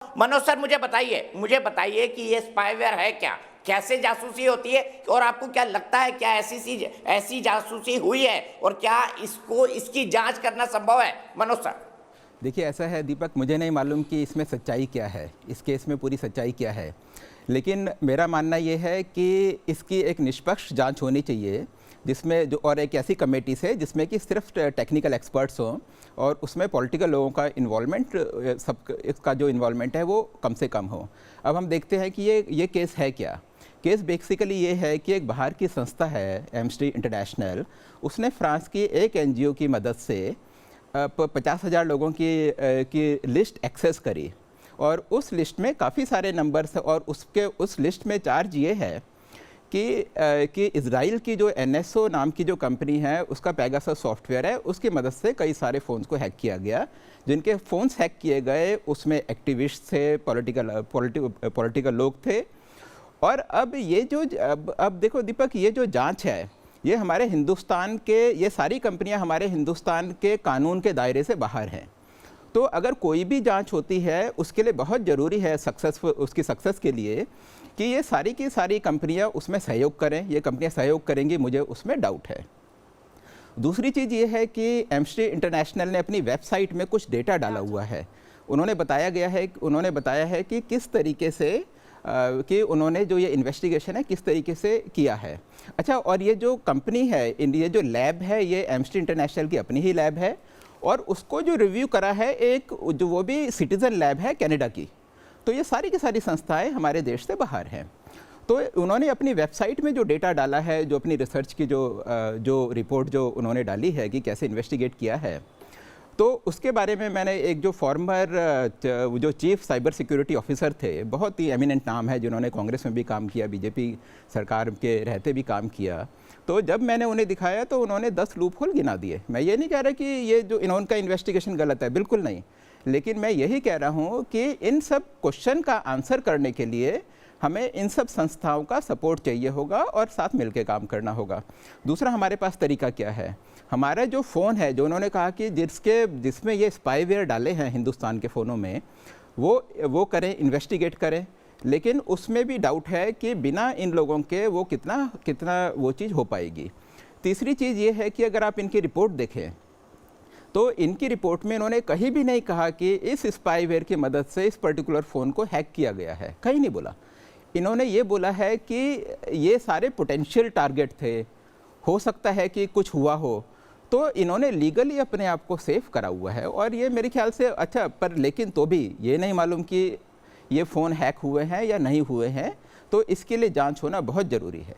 Manoj sir, मुझे बताइए कि ये स्पाईवेयर है क्या, कैसे जासूसी होती है, और आपको क्या लगता है क्या ऐसी जासूसी हुई है, और क्या इसकी जांच करना संभव है? मनोज सर। देखिए, ऐसा है दीपक, मुझे नहीं मालूम कि इसमें सच्चाई क्या है, इस केस में पूरी सच्चाई क्या है, लेकिन मेरा मानना ये है कि इसकी एक निष्पक्ष जांच होनी चाहिए, जिसमें जो और एक ऐसी कमेटी से जिसमें कि सिर्फ टेक्निकल एक्सपर्ट्स हों और उसमें पॉलिटिकल लोगों का इन्वॉल्वमेंट, सब इसका जो इन्वॉल्वमेंट है वो कम से कम हो। अब हम देखते हैं कि ये केस है क्या। केस बेसिकली ये है कि एक बाहर की संस्था है एम्नेस्टी इंटरनेशनल, उसने फ्रांस की एक एनजीओ की मदद से 50,000 लोगों की लिस्ट एक्सेस करी, और उस लिस्ट में काफ़ी सारे नंबर्स, और उस लिस्ट में चार्ज ये है कि इजराइल की जो एनएसओ नाम की जो कंपनी है, उसका पेगासस सॉफ्टवेयर है, उसकी मदद से कई सारे फ़ोन्स को हैक किया गया। जिनके फ़ोन्स हैक किए गए उसमें एक्टिविस्ट थे, पॉलिटिकल लोग थे। और अब अब देखो दीपक, ये जो जांच है ये हमारे हिंदुस्तान के, ये सारी कंपनियां हमारे हिंदुस्तान के कानून के दायरे से बाहर हैं। तो अगर कोई भी जांच होती है उसके लिए बहुत ज़रूरी है उसकी सक्सेस के लिए कि ये सारी की सारी कंपनियां उसमें सहयोग करें। ये कंपनियां सहयोग करेंगी, मुझे उसमें डाउट है। दूसरी चीज़ ये है कि एम्नेस्टी इंटरनेशनल ने अपनी वेबसाइट में कुछ डेटा डाला हुआ है। उन्होंने बताया है कि किस तरीके से कि उन्होंने जो ये इन्वेस्टिगेशन है किस तरीके से किया है। अच्छा, और ये जो कंपनी है, ये जो लैब है, ये एम्नेस्टी इंटरनेशनल की अपनी ही लैब है, और उसको जो रिव्यू करा है वो भी सिटीज़न लैब है कनाडा की। तो ये सारी की सारी संस्थाएं हमारे देश से बाहर हैं। तो उन्होंने अपनी वेबसाइट में जो डेटा डाला है, जो अपनी रिसर्च की जो रिपोर्ट जो उन्होंने डाली है कि कैसे इन्वेस्टिगेट किया है, तो उसके बारे में मैंने एक जो फॉर्मर जो चीफ साइबर सिक्योरिटी ऑफिसर थे, बहुत ही एमिनेंट नाम है, जिन्होंने कांग्रेस में भी काम किया, बीजेपी सरकार के रहते भी काम किया, तो जब मैंने उन्हें दिखाया तो उन्होंने 10 लूप होल गिना दिए। मैं ये नहीं कह रहा कि ये जो इनका इन्वेस्टिगेशन गलत है, बिल्कुल नहीं, लेकिन मैं यही कह रहा हूँ कि इन सब क्वेश्चन का आंसर करने के लिए हमें इन सब संस्थाओं का सपोर्ट चाहिए होगा और साथ मिलकर काम करना होगा। दूसरा, हमारे पास तरीका क्या है? हमारा जो फ़ोन है, जो उन्होंने कहा कि जिसमें ये स्पाईवेयर डाले हैं हिंदुस्तान के फ़ोनों में, वो करें, इन्वेस्टिगेट करें, लेकिन उसमें भी डाउट है कि बिना इन लोगों के वो कितना वो चीज़ हो पाएगी। तीसरी चीज़ ये है कि अगर आप इनकी रिपोर्ट देखें तो इनकी रिपोर्ट में इन्होंने कहीं भी नहीं कहा कि इस स्पाईवेयर की मदद से इस पर्टिकुलर फ़ोन को हैक किया गया है, कहीं नहीं बोला। इन्होंने ये बोला है कि ये सारे पोटेंशियल टारगेट थे, हो सकता है कि कुछ हुआ हो, तो इन्होंने लीगली अपने आप को सेफ करा हुआ है। और ये मेरे ख्याल से अच्छा, पर लेकिन तो भी ये नहीं मालूम कि ये फ़ोन हैक हुए हैं या नहीं हुए हैं, तो इसके लिए जांच होना बहुत ज़रूरी है।